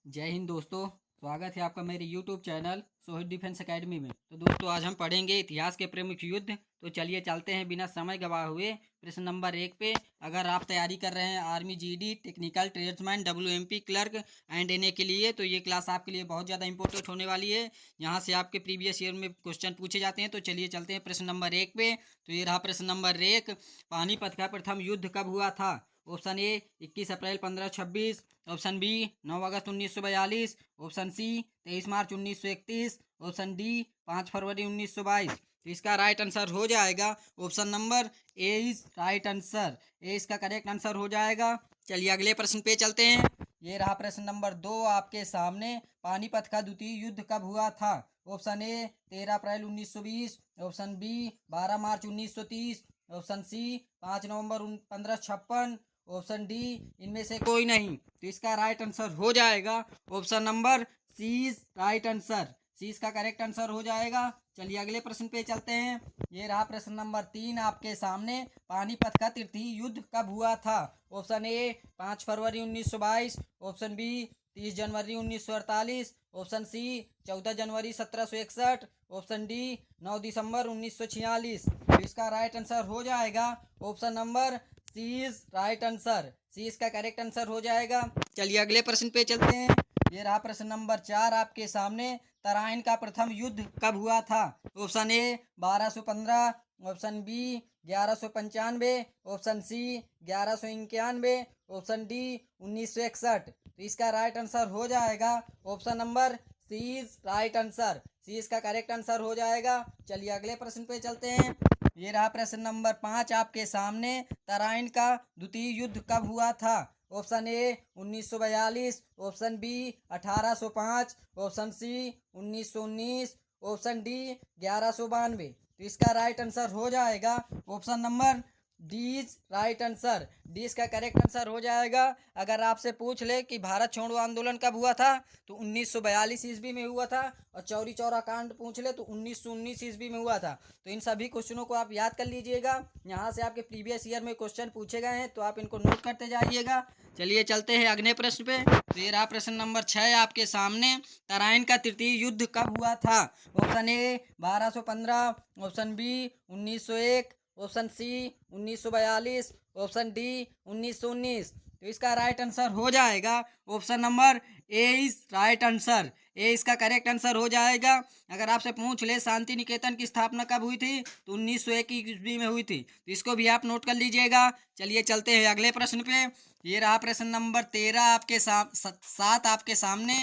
जय हिंद दोस्तों। स्वागत है आपका मेरे YouTube channel Sohit defence academy में। तो दोस्तों आज हम पढ़ेंगे इतिहास के प्रमुख युद्ध। तो चलिए चलते हैं बिना समय गवाए हुए प्रश्न नंबर 1 पे। अगर आप तैयारी कर रहे हैं army GD technical tradesman WMP clerk and NA के लिए तो ये क्लास आपके लिए बहुत ज़्यादा इंपॉर्टेंट होने वाली है। यहाँ से आपके प्रीवियस ईयर में क्वेश्चन पूछे जाते हैं। तो चलिए चलते हैं प्रश्न नंबर 1 पे। तो ये रहा प्रश्न नंबर 1। पानीपत का प्रथम युद्ध कब हुआ था? ऑप्शन ए 21 अप्रैल 1526, ऑप्शन बी 9 अगस्त 1942, ऑप्शन सी 23 मार्च 1931, ऑप्शन डी 5 फरवरी 1922। तो इसका राइट आंसर हो जाएगा option number A is right answer. A इसका करेक्ट आंसर हो जाएगा। चलिए अगले प्रश्न पे चलते हैं। ये रहा प्रश्न नंबर 2 आपके सामने। पानीपत का द्वितीय युद्ध कब हुआ था? ऑप्शन ए 13 अप्रैल 1920, ऑप्शन बी 12 मार्च 1930, ऑप्शन सी 5 नवंबर 1556, ऑप्शन डी इनमें से कोई नहीं। तो इसका राइट आंसर हो जाएगा option number C is right answer. C इसका करेक्ट आंसर हो जाएगा। चलिए अगले प्रश्न पे चलते हैं। ये रहा प्रश्न नंबर 3 आपके सामने। पानीपत का तृतीय युद्ध कब हुआ था? ऑप्शन ए 5 फरवरी 1922, ऑप्शन बी 30 जनवरी 1948, ऑप्शन सी 14 जनवरी 1761, ऑप्शन डी 9 दिसंबर 1946। तो इसका राइट आंसर हो जाएगा option number C is right answer. C इसका करेक्ट आंसर हो जाएगा। चलिए अगले प्रश्न पे चलते हैं। ये रहा प्रश्न नंबर 4 आपके सामने। तराइन का प्रथम युद्ध कब हुआ था? Option A 1215, option B 1195, option C 1191, option D 1961। तो इसका राइट आंसर हो जाएगा option number C is right answer. C इसका करेक्ट आंसर हो जाएगा। चलिए अगले प्रश्न पे चलते हैं। ये रहा प्रश्न नंबर 5 आपके सामने। तराइन का द्वितीय युद्ध कब हुआ था? Option A 1942, option B 1805, option C 1919, option D 1192। तो इसका राइट आंसर हो जाएगा option number D is right answer. D इसका करेक्ट आंसर हो जाएगा। अगर आपसे पूछ ले कि भारत छोड़ो आंदोलन कब हुआ था तो 1942 ईस्वी में हुआ था। और चौरी चौरा कांड पूछ ले तो 1919 ईस्वी में हुआ था। तो इन सभी क्वेश्चनों को आप याद कर लीजिएगा। यहाँ से आपके प्रीवियस ईयर में क्वेश्चन पूछे गए हैं तो आप इनको नोट करते जाइएगा। चलिए चलते हैं अगले प्रश्न पे। तो ये रहा प्रश्न नंबर 6 आपके सामने। तराइन का तृतीय युद्ध कब हुआ था? Option A 1215, option B 1901, option C 1942, option D 1919। तो इसका राइट आंसर हो जाएगा option number A is right answer. A इसका करेक्ट आंसर हो जाएगा। अगर आपसे पूछ ले शांति निकेतन की स्थापना कब हुई थी तो 1901 ईस्वी में हुई थी। तो इसको भी आप नोट कर लीजिएगा। चलिए चलते हैं अगले प्रश्न पे। ये रहा प्रश्न नंबर 13 आपके साथ आपके सामने।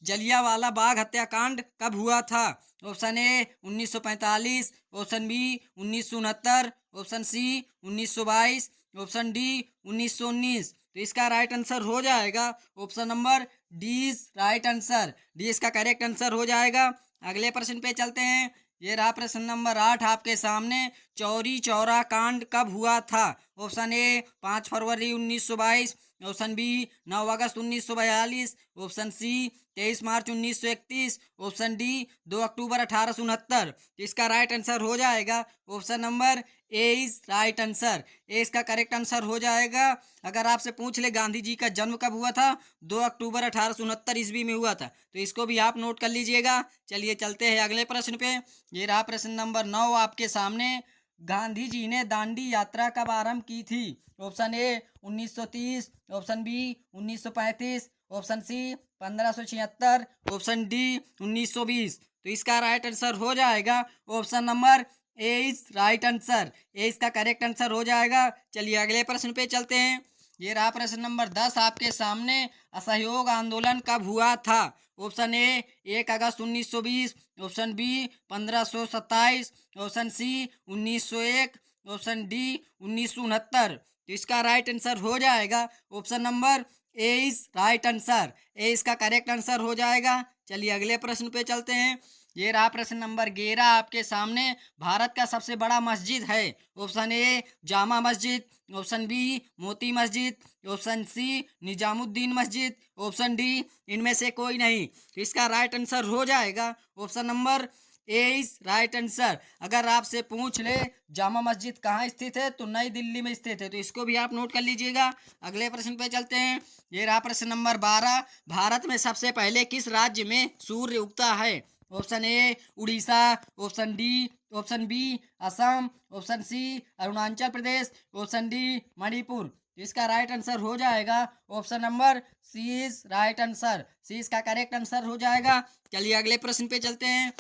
जलियांवाला बाग हत्याकांड कब हुआ था? Option A 1945, option B 1969, option C 1922, option D 1919। तो इसका राइट आंसर हो जाएगा option number D is right answer. D इसका करेक्ट आंसर हो जाएगा। अगले प्रश्न पे चलते हैं। ये रहा प्रश्न नंबर 8 आपके सामने। चौरी चौरा कांड कब हुआ था? ऑप्शन ए 5 फरवरी 1922, ऑप्शन बी 9 अगस्त 1942, ऑप्शन सी 23 मार्च 1931, ऑप्शन डी 2 अक्टूबर 1869। तो इसका राइट आंसर हो जाएगा option number A is right answer. A इसका करेक्ट आंसर हो जाएगा। अगर आपसे पूछ ले गांधी जी का जन्म कब हुआ था 2 अक्टूबर 1869 ईस्वी में हुआ था। तो इसको भी आप नोट कर लीजिएगा। चलिए चलते हैं अगले प्रश्न पे। ये रहा प्रश्न नंबर 9 आपके सामने। गांधी जी ने दांडी यात्रा कब आरंभ की थी? Option A 1930, option B 1935, option C 1576, option D 1920। तो इसका राइट आंसर हो जाएगा option number A is right answer. A इसका करेक्ट आंसर हो जाएगा। चलिए अगले प्रश्न पे चलते हैं। ये रहा प्रश्न नंबर 10 आपके सामने। असहयोग आंदोलन कब हुआ था? ऑप्शन ए 1 अगस्त 1920, option B 1527, option C 1901, option D 1969। तो इसका राइट आंसर हो जाएगा option number A is right answer. A इसका करेक्ट आंसर हो जाएगा। चलिए अगले प्रश्न पे चलते हैं। ये रहा प्रश्न नंबर 11 आपके सामने। भारत का सबसे बड़ा मस्जिद है। ऑप्शन ए Jama Masjid, option B Moti Masjid, option C Nizamuddin मस्जिद, ऑप्शन डी इनमें से कोई नहीं। तो इसका राइट आंसर हो जाएगा option number A is right answer. अगर आपसे पूछ ले जामा मस्जिद कहाँ स्थित है तो नई दिल्ली में स्थित है, तो इसको भी आप नोट कर लीजिएगा। अगले प्रश्न पे चलते हैं। ये रहा प्रश्न नंबर 12। भारत में सबसे पहले किस राज्य में सूर्य उगता है? Option A Orissa, option D, option B Assam, option C Arunachal Pradesh, option D Manipur. तो इसका राइट आंसर हो जाएगा option number C is right answer. C इसका करेक्ट आंसर हो जाएगा। चलिए अगले प्रश्न पे चलते हैं।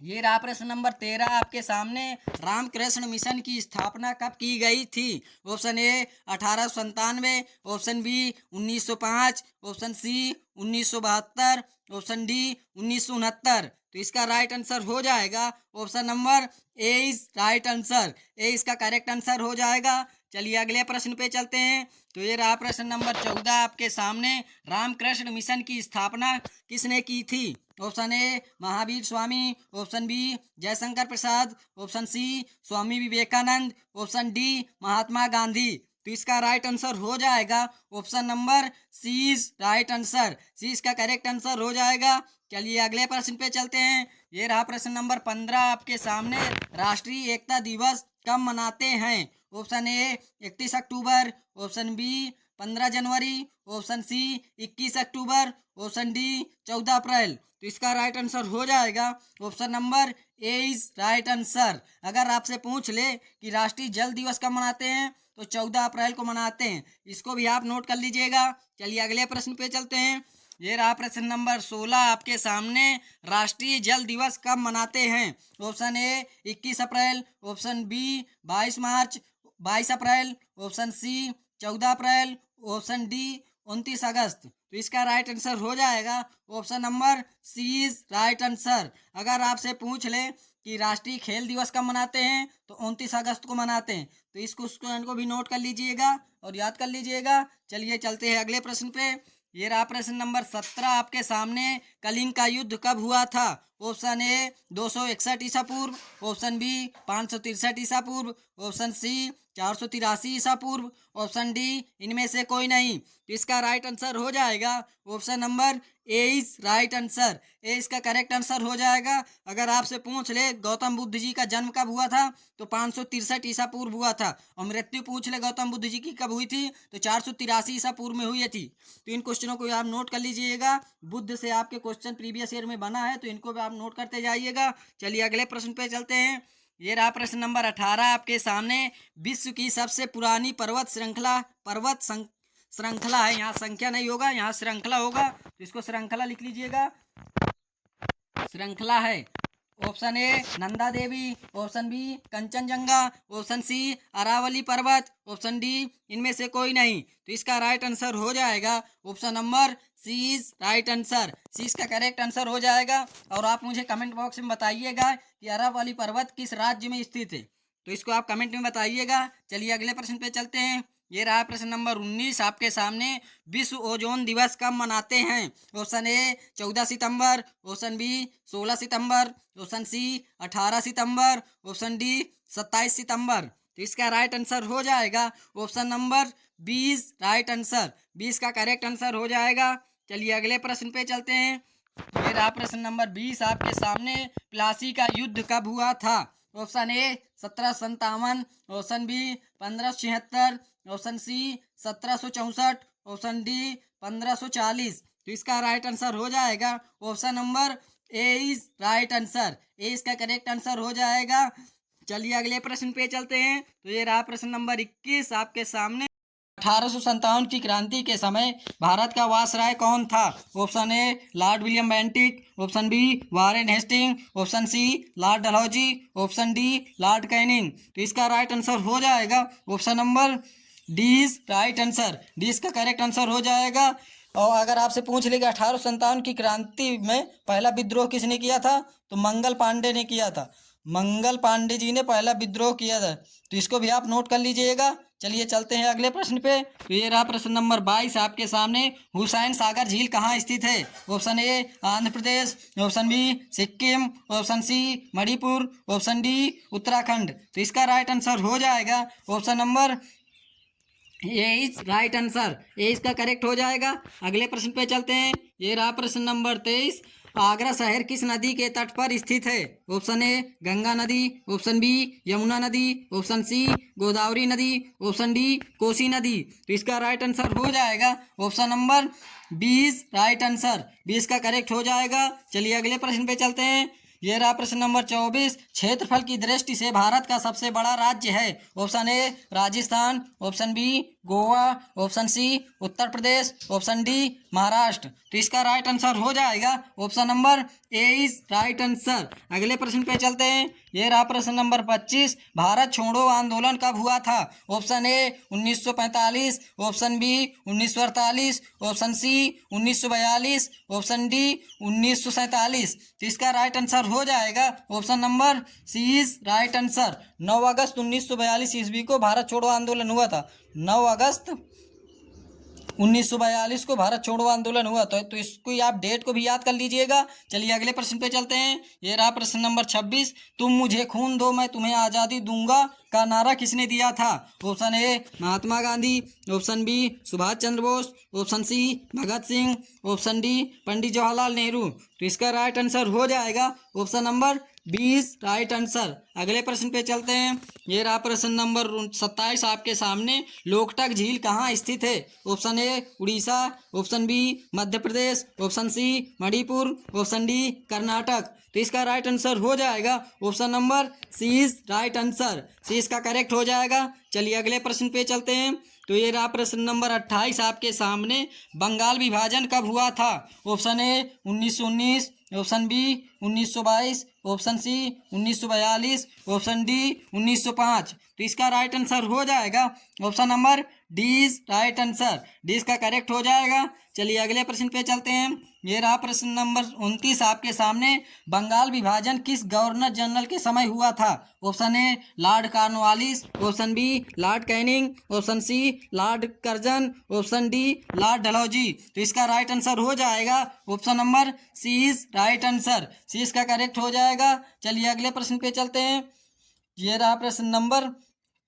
ये रहा प्रश्न नंबर 13 आपके सामने। रामकृष्ण मिशन की स्थापना कब की गई थी? Option A 1897, option B 1905, option C 1972, option D 1969। तो इसका राइट आंसर हो जाएगा option number A is right answer. A इसका करेक्ट आंसर हो जाएगा। चलिए अगले प्रश्न पे चलते हैं। तो ये रहा प्रश्न नंबर 14 आपके सामने। रामकृष्ण मिशन की स्थापना किसने की थी? Option A Mahavir Swami, option B Jaishankar Prasad, option C Swami Vivekananda, option D Mahatma Gandhi. तो इसका राइट आंसर हो जाएगा option number C is right answer. C इसका करेक्ट आंसर हो जाएगा। चलिए अगले प्रश्न पे चलते हैं। ये रहा प्रश्न नंबर 15 आपके सामने। राष्ट्रीय एकता दिवस कब मनाते हैं? ऑप्शन ए 31 अक्टूबर, ऑप्शन बी 15 जनवरी, ऑप्शन सी 21 अक्टूबर, ऑप्शन डी 14 अप्रैल। तो इसका राइट आंसर हो जाएगा option number A is right answer. अगर आपसे पूछ ले कि राष्ट्रीय जल दिवस कब मनाते हैं तो 14 अप्रैल को मनाते हैं। इसको भी आप नोट कर लीजिएगा। चलिए अगले प्रश्न पे चलते हैं। ये रहा प्रश्न नंबर 16 आपके सामने। राष्ट्रीय जल दिवस कब मनाते हैं? ऑप्शन ए 21 अप्रैल, ऑप्शन बी 22 मार्च, 22 अप्रैल, ऑप्शन सी 14 अप्रैल, ऑप्शन डी 29 अगस्त। तो इसका राइट आंसर हो जाएगा option number C is right answer. अगर आपसे पूछ ले कि राष्ट्रीय खेल दिवस कब मनाते हैं तो 29 अगस्त को मनाते हैं। तो इस क्वेश्चन को भी नोट कर लीजिएगा और याद कर लीजिएगा। चलिए चलते हैं अगले प्रश्न पे। ये रहा प्रश्न नंबर 17 आपके सामने। कलिंग का युद्ध कब हुआ था? ऑप्शन ए 261 ईसा पूर्व, ऑप्शन बी 563 ईसा पूर्व, ऑप्शन सी 483 ईसा पूर्व, ऑप्शन डी इनमें से कोई नहीं। तो इसका राइट आंसर हो जाएगा option number A is right answer. A इसका करेक्ट आंसर हो जाएगा। अगर आपसे पूछ ले गौतम बुद्ध जी का जन्म कब हुआ था तो 563 ईसा पूर्व हुआ था, और मृत्यु पूछ ले गौतम बुद्ध जी की कब हुई थी तो 483 ईसा पूर्व में हुई थी। तो इन क्वेश्चनों को आप नोट कर लीजिएगा। बुद्ध से आपके क्वेश्चन प्रीवियस ईयर में बना है, तो इनको भी आप नोट करते जाइएगा। चलिए अगले प्रश्न पे चलते हैं। ये रहा प्रश्न नंबर 18 आपके सामने। विश्व की सबसे पुरानी पर्वत श्रृंखला है। यहाँ संख्या नहीं होगा, यहाँ श्रृंखला होगा, तो इसको श्रृंखला लिख लीजिएगा। श्रृंखला है। Option A Nanda Devi, option B Kanchenjunga, option C Aravalli पर्वत, ऑप्शन डी इनमें से कोई नहीं। तो इसका राइट आंसर हो जाएगा option number C is right answer. C इसका करेक्ट आंसर हो जाएगा। और आप मुझे कमेंट बॉक्स में बताइएगा कि अरावली पर्वत किस राज्य में स्थित है, तो इसको आप कमेंट में बताइएगा। चलिए अगले प्रश्न पे चलते हैं। ये रहा प्रश्न नंबर 19 आपके सामने। विश्व ओजोन दिवस कब मनाते हैं? ऑप्शन ए 14 सितंबर, ऑप्शन बी 16 सितंबर, ऑप्शन सी 18 सितंबर, ऑप्शन डी 27 सितंबर। तो इसका राइट आंसर हो जाएगा ऑप्शन नंबर 20 राइट आंसर। 20 का करेक्ट आंसर हो जाएगा। चलिए अगले प्रश्न पे चलते हैं। ये रहा प्रश्न नंबर 20 आपके सामने। प्लासी का युद्ध कब हुआ था? Option A 1757, option B 1576, option C 1764, option D 1540। तो इसका राइट आंसर हो जाएगा option number A is right answer. A इसका करेक्ट आंसर हो जाएगा। चलिए अगले प्रश्न पे चलते हैं। तो ये रहा प्रश्न नंबर 21 आपके सामने। 1857 की क्रांति के समय भारत का वायसराय कौन था? Option A lord William Bentinck, option B Warren Hasting, option C lord Dalhousie, option D lord Canning. तो इसका राइट आंसर हो जाएगा option number D is right answer. D इसका करेक्ट आंसर हो जाएगा। और अगर आपसे पूछ ले कि 1857 की क्रांति में पहला विद्रोह किसने किया था तो मंगल पांडे ने किया था। मंगल पांडे जी ने पहला विद्रोह किया था, तो इसको भी आप नोट कर लीजिएगा। चलिए चलते हैं अगले प्रश्न पे। तो ये रहा प्रश्न नंबर 22 आपके सामने। हुसैन सागर झील कहाँ स्थित है? Option A Andhra Pradesh, option B Sikkim, option C Manipur, option D Uttarakhand. तो इसका राइट आंसर हो जाएगा option number A is right answer. A इसका करेक्ट हो जाएगा। अगले प्रश्न पे चलते हैं। ये रहा प्रश्न नंबर 23। आगरा शहर किस नदी के तट पर स्थित है? ऑप्शन ए गंगा नदी, ऑप्शन बी यमुना नदी, ऑप्शन सी गोदावरी नदी, ऑप्शन डी कोसी नदी। तो इसका राइट आंसर हो जाएगा ऑप्शन नंबर 20 राइट आंसर 20 का करेक्ट हो जाएगा। चलिए अगले प्रश्न पे चलते हैं। ये रहा प्रश्न नंबर 24। क्षेत्रफल की दृष्टि से भारत का सबसे बड़ा राज्य है? Option A Rajasthan, option B Goa, option C Uttar Pradesh, option D Maharashtra. तो इसका राइट आंसर हो जाएगा option number A is right answer. अगले प्रश्न पे चलते हैं। ये रहा प्रश्न नंबर 25। भारत छोड़ो आंदोलन कब हुआ था? Option A 1945, option B 1948, option C 1942, option D 1947। तो इसका राइट आंसर हो जाएगा option number C is right answer. 9 अगस्त 1942 ईस्वी को भारत छोड़ो आंदोलन हुआ था। 9 अगस्त 1942 को भारत छोड़ो आंदोलन हुआ था। तो इसको आप डेट को भी याद कर लीजिएगा। चलिए अगले प्रश्न पे चलते हैं। ये रहा प्रश्न नंबर 26। तुम मुझे खून दो मैं तुम्हें आज़ादी दूंगा का नारा किसने दिया था? Option A Mahatma Gandhi, option B Subhash Chandra Bose, option C Bhagat Singh, option D Pandit Jawaharlal Nehru. तो इसका राइट आंसर हो जाएगा ऑप्शन नंबर 20 राइट आंसर। अगले प्रश्न पे चलते हैं। ये रहा प्रश्न नंबर 27 आपके सामने। लोकटक झील कहाँ स्थित है? Option A Orissa, option B Madhya Pradesh, option C Manipur, option D Karnataka. तो इसका राइट आंसर हो जाएगा option number C is right answer. C इसका करेक्ट हो जाएगा। चलिए अगले प्रश्न पे चलते हैं। तो ये रहा प्रश्न नंबर 28 आपके सामने। बंगाल विभाजन कब हुआ था? Option A 1919, option B 1922, option C 1942, option D 1905। तो इसका राइट आंसर हो जाएगा option number D is right answer. D इसका करेक्ट हो जाएगा। चलिए अगले प्रश्न पे चलते हैं। ये रहा प्रश्न नंबर 29 आपके सामने। बंगाल विभाजन किस गवर्नर जनरल के समय हुआ था? Option A Lord Cornwallis, option B Lord Canning, option C Lord Curzon, option D Lord Dalhousie. तो इसका राइट आंसर हो जाएगा option number C is right answer. C इसका करेक्ट हो जाएगा। चलिए अगले प्रश्न पे चलते हैं। ये रहा प्रश्न नंबर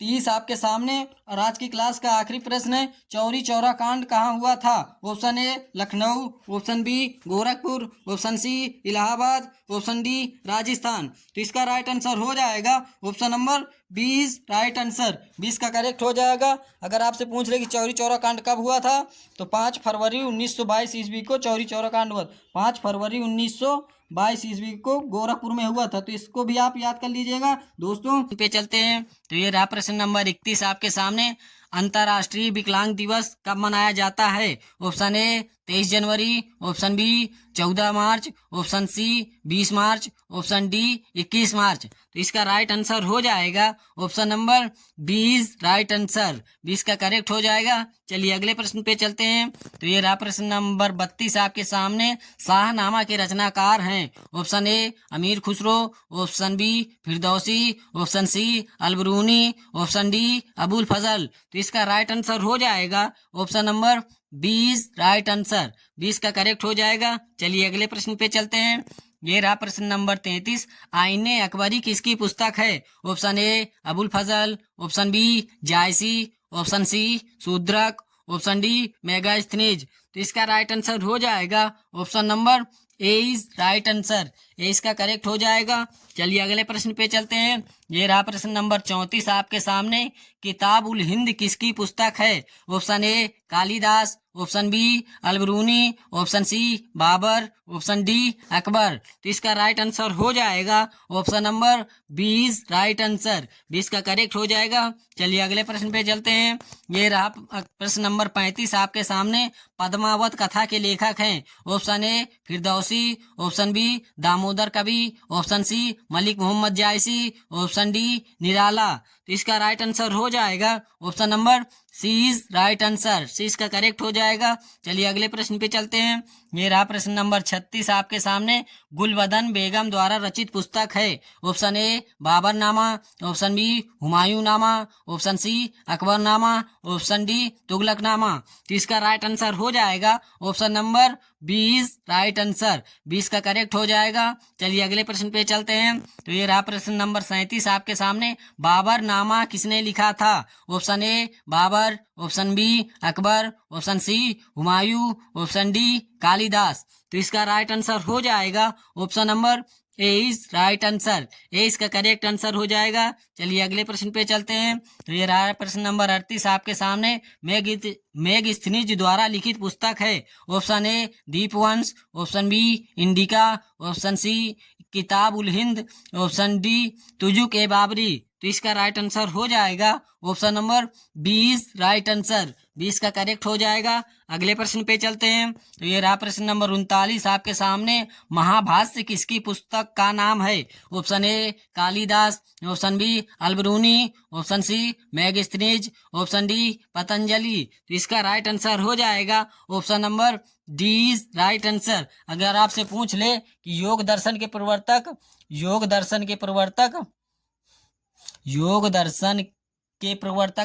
30 आपके सामने और आज की क्लास का आखिरी प्रश्न है। चौरी चौरा कांड कहाँ हुआ था? Option A Lucknow, option B Gorakhpur, option C Allahabad, option D Rajasthan. तो इसका राइट आंसर हो जाएगा ऑप्शन नंबर 20 राइट आंसर। 20 का करेक्ट हो जाएगा। अगर आपसे पूछ ले कि चौरी चौरा कांड कब हुआ था तो 5 फरवरी 1922 ईस्वी को चौरी चौरा कांड हुआ। 5 फरवरी 1922 ईस्वी को गोरखपुर में हुआ था। तो इसको भी आप याद कर लीजिएगा दोस्तों। पे चलते हैं। तो ये रहा प्रश्न नंबर 31 आपके सामने। अंतर्राष्ट्रीय विकलांग दिवस कब मनाया जाता है? ऑप्शन ए 23 जनवरी, ऑप्शन बी 14 मार्च, ऑप्शन सी 20 मार्च, ऑप्शन डी 21 मार्च। तो इसका राइट आंसर हो जाएगा ऑप्शन नंबर 20 राइट आंसर। 20 का करेक्ट हो जाएगा। चलिए अगले प्रश्न पे चलते हैं। तो ये रहा प्रश्न नंबर 32 आपके सामने। शाहनामा के रचनाकार हैं? Option A Amir Khusro, option B Firdausi, option C Alberuni, option D Abul Fazl. तो इसका राइट आंसर हो जाएगा ऑप्शन नंबर 20 राइट आंसर। 20 का करेक्ट हो जाएगा। चलिए अगले प्रश्न पे चलते हैं। ये रहा प्रश्न नंबर 33। आईने अकबरी किसकी पुस्तक है? Option A Abul Fazl, option B Jayasi, option C Shudraka, option D Megasthenes. तो इसका राइट आंसर हो जाएगा option number A is right answer. A इसका करेक्ट हो जाएगा। चलिए अगले प्रश्न पे चलते हैं। ये रहा प्रश्न नंबर 34 आपके सामने। किताब उल हिंद किसकी पुस्तक है? Option A Kalidasa, option B Alberuni, option C Babur, option D Akbar. तो इसका राइट आंसर हो जाएगा ऑप्शन नंबर 20 राइट आंसर। 20 का करेक्ट हो जाएगा। चलिए अगले प्रश्न पे चलते हैं। ये रहा प्रश्न नंबर 35 आपके सामने। पद्मावत कथा के लेखक हैं? Option A Firdausi, option B Damodar कवि, option C Malik Muhammad Jayasi, option D Nirala. तो इसका राइट आंसर हो जाएगा option number C is right answer. C इसका करेक्ट हो जाएगा। चलिए अगले प्रश्न पे चलते हैं। ये रहा प्रश्न नंबर 36 आपके सामने। गुलबदन बेगम द्वारा रचित पुस्तक है? Option A Baburnama, option B Humayunnama, option C Akbarnama, option D Tughlaqnama. तो इसका राइट आंसर हो जाएगा ऑप्शन नंबर 20 राइट आंसर। 20 का करेक्ट हो जाएगा। चलिए अगले प्रश्न पे चलते हैं। तो ये रहा प्रश्न नंबर 37 आपके सामने। बाबरनामा किसने लिखा था? Option A Babur, Babur, option B Akbar, option C Humayun, option D Kalidas. तो इसका राइट आंसर हो जाएगा option number A is right answer. A इसका करेक्ट आंसर हो जाएगा। चलिए अगले प्रश्न पे चलते हैं। तो ये रहा प्रश्न नंबर 38 आपके सामने। मेगस्थनीज द्वारा लिखित पुस्तक है। Option A Dipavamsa, option B Indica, option C Kitab ul Hind, option D Tuzuk e Baburi. तो इसका राइट आंसर हो जाएगा ऑप्शन नंबर 20 राइट आंसर। 20 का करेक्ट हो जाएगा। अगले प्रश्न पे चलते हैं। तो ये रहा प्रश्न नंबर 39 आपके सामने। महाभाष्य किसकी पुस्तक का नाम है? Option A Kalidasa, option B Alberuni, option C Megasthenes, option D Patanjali. तो इसका राइट आंसर हो जाएगा option number D is right answer. अगर आपसे पूछ ले कि योग दर्शन के प्रवर्तक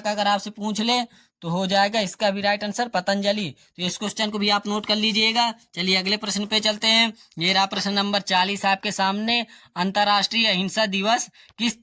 अगर आपसे पूछ ले तो हो जाएगा इसका भी राइट आंसर पतंजलि। तो इस क्वेश्चन को भी आप नोट कर लीजिएगा। चलिए अगले प्रश्न पे चलते हैं। ये रहा प्रश्न नंबर 40 आपके सामने। अंतर्राष्ट्रीय अहिंसा दिवस किस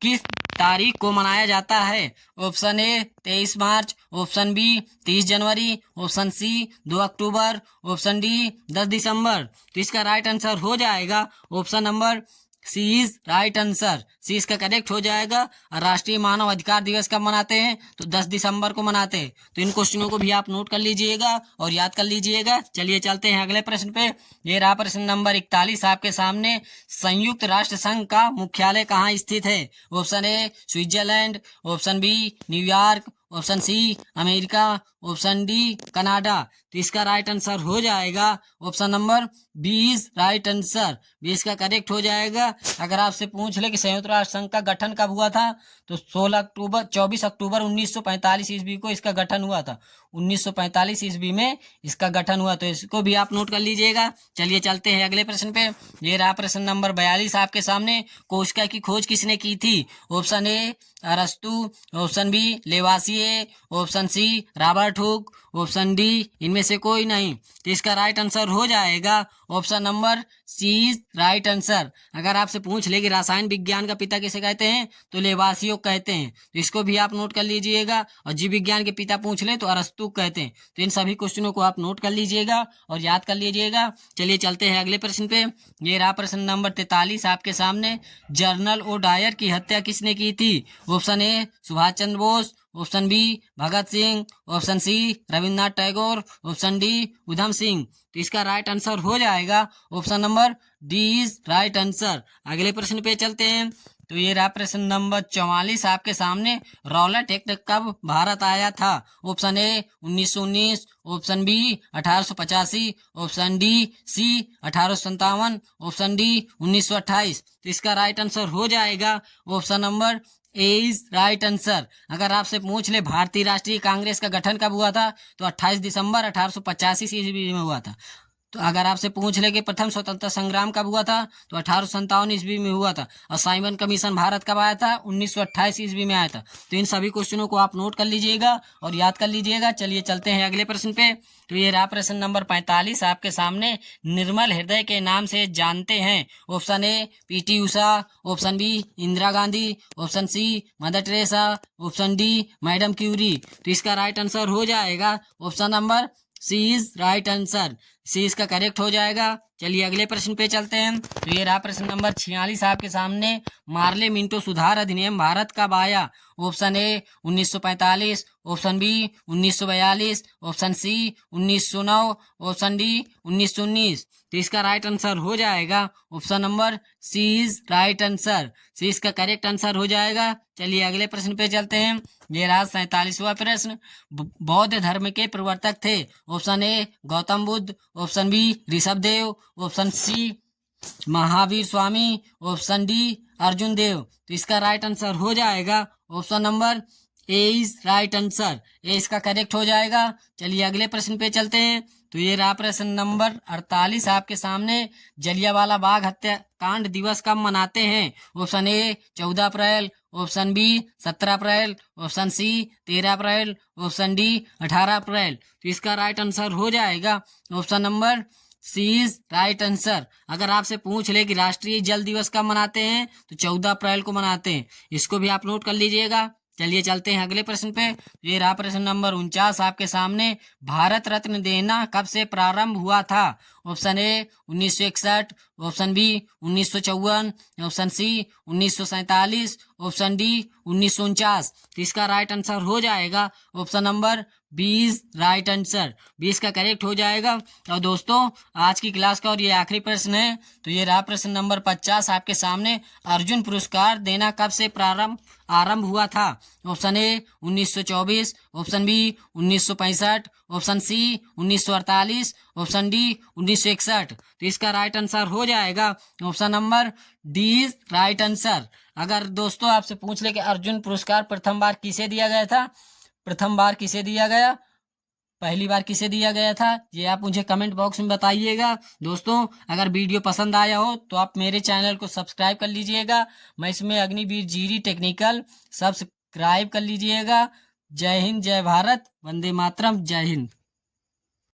किस तारीख को मनाया जाता है? ऑप्शन ए 23 मार्च, ऑप्शन बी 30 जनवरी, ऑप्शन सी 2 अक्टूबर, ऑप्शन डी 10 दिसंबर। तो इसका राइट आंसर हो जाएगा option number C is right answer. C इसका करेक्ट हो जाएगा। राष्ट्रीय मानव अधिकार दिवस कब मनाते हैं? तो 10 दिसंबर को मनाते हैं। तो इन क्वेश्चनों को भी आप नोट कर लीजिएगा और याद कर लीजिएगा। चलिए चलते हैं अगले प्रश्न पे। ये रहा प्रश्न नंबर 41 आपके सामने। संयुक्त राष्ट्र संघ का मुख्यालय कहाँ स्थित है? Option A Switzerland, option B New York, option C America, option D Canada. तो इसका राइट आंसर हो जाएगा ऑप्शन नंबर 20 राइट आंसर। 20 का करेक्ट हो जाएगा। अगर आपसे पूछ ले कि संयुक्त राष्ट्र संघ का गठन कब हुआ था तो 24 अक्टूबर 1945 ईस्वी को इसका गठन हुआ था। 1945 ईस्वी में इसका गठन हुआ। तो इसको भी आप नोट कर लीजिएगा। चलिए चलते हैं अगले प्रश्न पे। ये रहा प्रश्न नंबर 42 आपके सामने। कोशिका की खोज किसने की थी? ऑप्शन ए अरस्तु, option B Lavoisier, option C Robert Hooke, option D इनमें से कोई नहीं। तो इसका राइट आंसर हो जाएगा option number C right answer. अगर आपसे पूछ ले कि रसायन विज्ञान का पिता किसे कहते हैं तो लेवासियो कहते हैं। तो इसको भी आप नोट कर लीजिएगा। और जीव विज्ञान के पिता पूछ ले तो अरस्तु कहते हैं। तो इन सभी क्वेश्चनों को आप नोट कर लीजिएगा और याद कर लीजिएगा। चलिए चलते हैं अगले प्रश्न पे। ये रहा प्रश्न नंबर 43 आपके सामने। जनरल ओ डायर की हत्या किसने की थी? Option A Subhash Chandra Bose, option B Bhagat Singh, option C Rabindranath Tagore, option D Udham Singh. तो इसका राइट आंसर हो जाएगा option number D is right answer. अगले प्रश्न पे चलते हैं। तो ये रहा प्रश्न नंबर 44 आपके सामने। रॉलेट एक्ट कब भारत आया था? Option A 1919, option B 1885, option D C 1857, option D 1928। तो इसका राइट आंसर हो जाएगा option number A is right answer. अगर आपसे पूछ ले भारतीय राष्ट्रीय कांग्रेस का गठन कब हुआ था तो 28 दिसंबर 1885 ईस्वी में हुआ था। तो अगर आपसे पूछ ले कि प्रथम स्वतंत्रता संग्राम कब हुआ था तो 1857 ईस्वी में हुआ था। और साइमन कमीशन भारत कब आया था? 1928 ईस्वी में आया था। तो इन सभी क्वेश्चनों को आप नोट कर लीजिएगा और याद कर लीजिएगा। चलिए चलते हैं अगले प्रश्न पे। तो ये रहा प्रश्न नंबर 45 आपके सामने। निर्मल हृदय के नाम से जानते हैं? Option A PT Usha, option B Indira Gandhi, option C Mother Teresa, option D Madam Curie. तो इसका राइट आंसर हो जाएगा option number C is right answer. C इसका करेक्ट हो जाएगा। चलिए अगले प्रश्न पे चलते हैं। तो ये रहा प्रश्न नंबर 46 आपके सामने। मार्ले मिंटो सुधार अधिनियम भारत कब आया? Option A 1945, option B 1942, option C 1909, option D 1919। तो इसका राइट आंसर हो जाएगा option number C is right answer. C इसका करेक्ट आंसर हो जाएगा। चलिए अगले प्रश्न पे चलते हैं। ये रहा 47वां प्रश्न। बौद्ध धर्म के प्रवर्तक थे? Option A Gautam Buddha, option B Rishabh Dev, option C Mahavir Swami, option D Arjun Dev. तो इसका राइट आंसर हो जाएगा option number A is right answer. A इसका करेक्ट हो जाएगा। चलिए अगले प्रश्न पे चलते हैं। तो ये रहा प्रश्न नंबर 48 आपके सामने। जलियांवाला बाग हत्याकांड दिवस कब मनाते हैं? ऑप्शन ए 14 अप्रैल, ऑप्शन बी 17 अप्रैल, ऑप्शन सी 13 अप्रैल, ऑप्शन डी 18 अप्रैल। तो इसका राइट आंसर हो जाएगा option number C is right answer. अगर आपसे पूछ ले कि राष्ट्रीय जल दिवस कब मनाते हैं तो 14 अप्रैल को मनाते हैं। इसको भी आप नोट कर लीजिएगा। चलिए चलते हैं अगले प्रश्न पे। ये रहा प्रश्न नंबर 49 आपके सामने। भारत रत्न देना कब से प्रारंभ हुआ था? Option A 1961, option B 1954, option C 1947, option D 1949। तो इसका राइट आंसर हो जाएगा ऑप्शन नंबर 20 राइट आंसर 20 का करेक्ट हो जाएगा। और दोस्तों आज की क्लास का और ये आखिरी प्रश्न है। तो ये रहा प्रश्न नंबर 50 आपके सामने। अर्जुन पुरस्कार देना कब से आरंभ हुआ था? Option A 1924, option B 1965, option C 1948, option D 1961। तो इसका राइट आंसर हो जाएगा option number D right answer. अगर दोस्तों आपसे पूछ ले कि अर्जुन पुरस्कार प्रथम बार किसे दिया गया था, प्रथम बार किसे दिया गया, पहली बार किसे दिया गया था, ये आप मुझे कमेंट बॉक्स में बताइएगा। दोस्तों अगर वीडियो पसंद आया हो तो आप मेरे चैनल को सब्सक्राइब कर लीजिएगा। मैं इसमें अग्निवीर जीडी टेक्निकल सब्सक्राइब कर लीजिएगा। जय हिंद, जय भारत, वंदे मातरम, जय हिंद।